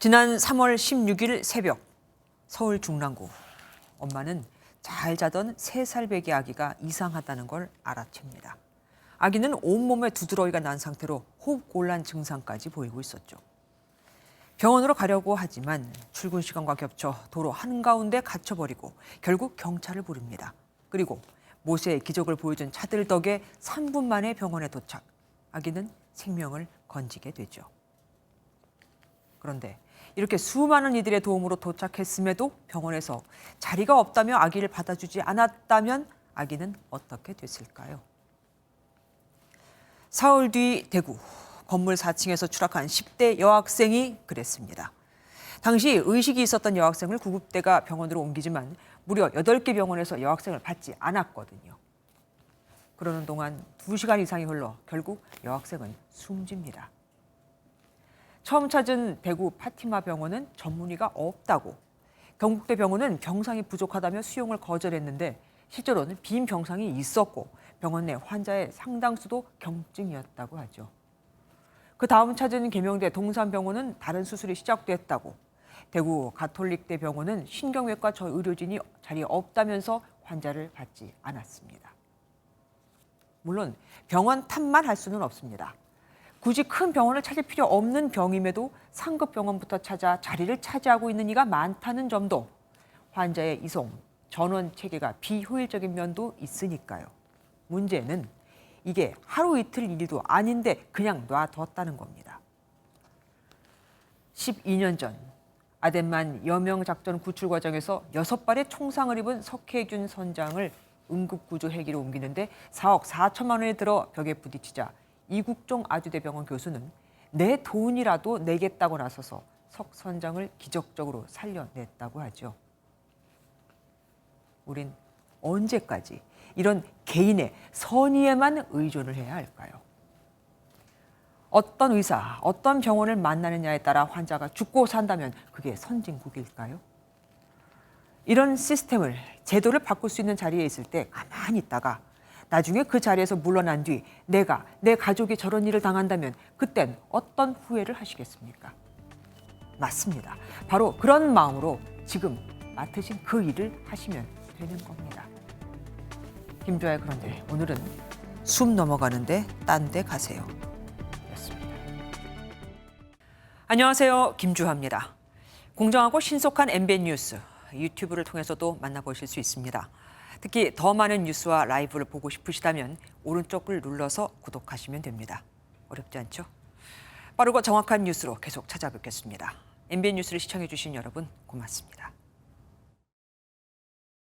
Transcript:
지난 3월 16일 새벽 서울 중랑구 엄마는 잘 자던 3살 배기 아기가 이상하다는 걸 알아챕니다. 아기는 온몸에 두드러기가 난 상태로 호흡곤란 증상까지 보이고 있었죠. 병원으로 가려고 하지만 출근 시간과 겹쳐 도로 한가운데 갇혀버리고 결국 경찰을 부릅니다. 그리고 모세의 기적을 보여준 차들 덕에 3분 만에 병원에 도착. 아기는 생명을 건지게 되죠. 그런데 이렇게 수많은 이들의 도움으로 도착했음에도 병원에서 자리가 없다며 아기를 받아주지 않았다면 아기는 어떻게 됐을까요? 사흘 뒤 대구 건물 4층에서 추락한 10대 여학생이 그랬습니다. 당시 의식이 있었던 여학생을 구급대가 병원으로 옮기지만 무려 8개 병원에서 여학생을 받지 않았거든요. 그러는 동안 2시간 이상이 흘러 결국 여학생은 숨집니다. 처음 찾은 대구 파티마 병원은 전문의가 없다고, 경북대 병원은 병상이 부족하다며 수용을 거절했는데 실제로는 빈 병상이 있었고 병원 내 환자의 상당수도 경증이었다고 하죠. 그 다음 찾은 계명대 동산병원은 다른 수술이 시작됐다고, 대구 가톨릭대 병원은 신경외과 저 의료진이 자리에 없다면서 환자를 받지 않았습니다. 물론 병원 탓만 할 수는 없습니다. 굳이 큰 병원을 찾을 필요 없는 병임에도 상급 병원부터 찾아 자리를 차지하고 있는 이가 많다는 점도 환자의 이송, 전원 체계가 비효율적인 면도 있으니까요. 문제는 이게 하루 이틀 일도 아닌데 그냥 놔뒀다는 겁니다. 12년 전 아덴만 여명작전 구출 과정에서 6발의 총상을 입은 석혜균 선장을 응급구조 헬기로 옮기는데 4억 4천만 원이 들어 벽에 부딪히자 이국종 아주대병원 교수는 내 돈이라도 내겠다고 나서서 석 선장을 기적적으로 살려냈다고 하죠. 우린 언제까지 이런 개인의 선의에만 의존을 해야 할까요? 어떤 의사, 어떤 병원을 만나느냐에 따라 환자가 죽고 산다면 그게 선진국일까요? 이런 시스템을, 제도를 바꿀 수 있는 자리에 있을 때 가만히 있다가 나중에 그 자리에서 물러난 뒤 내가, 내 가족이 저런 일을 당한다면 그땐 어떤 후회를 하시겠습니까? 맞습니다. 바로 그런 마음으로 지금 맡으신 그 일을 하시면 되는 겁니다. 김주아의 그런데 오늘은 숨 넘어가는데 딴 데 가세요. 였습니다. 안녕하세요. 김주아입니다. 공정하고 신속한 MBN 뉴스, 유튜브를 통해서도 만나보실 수 있습니다. 특히 더 많은 뉴스와 라이브를 보고 싶으시다면 오른쪽을 눌러서 구독하시면 됩니다. 어렵지 않죠? 빠르고 정확한 뉴스로 계속 찾아뵙겠습니다. MBN 뉴스를 시청해 주신 여러분 고맙습니다.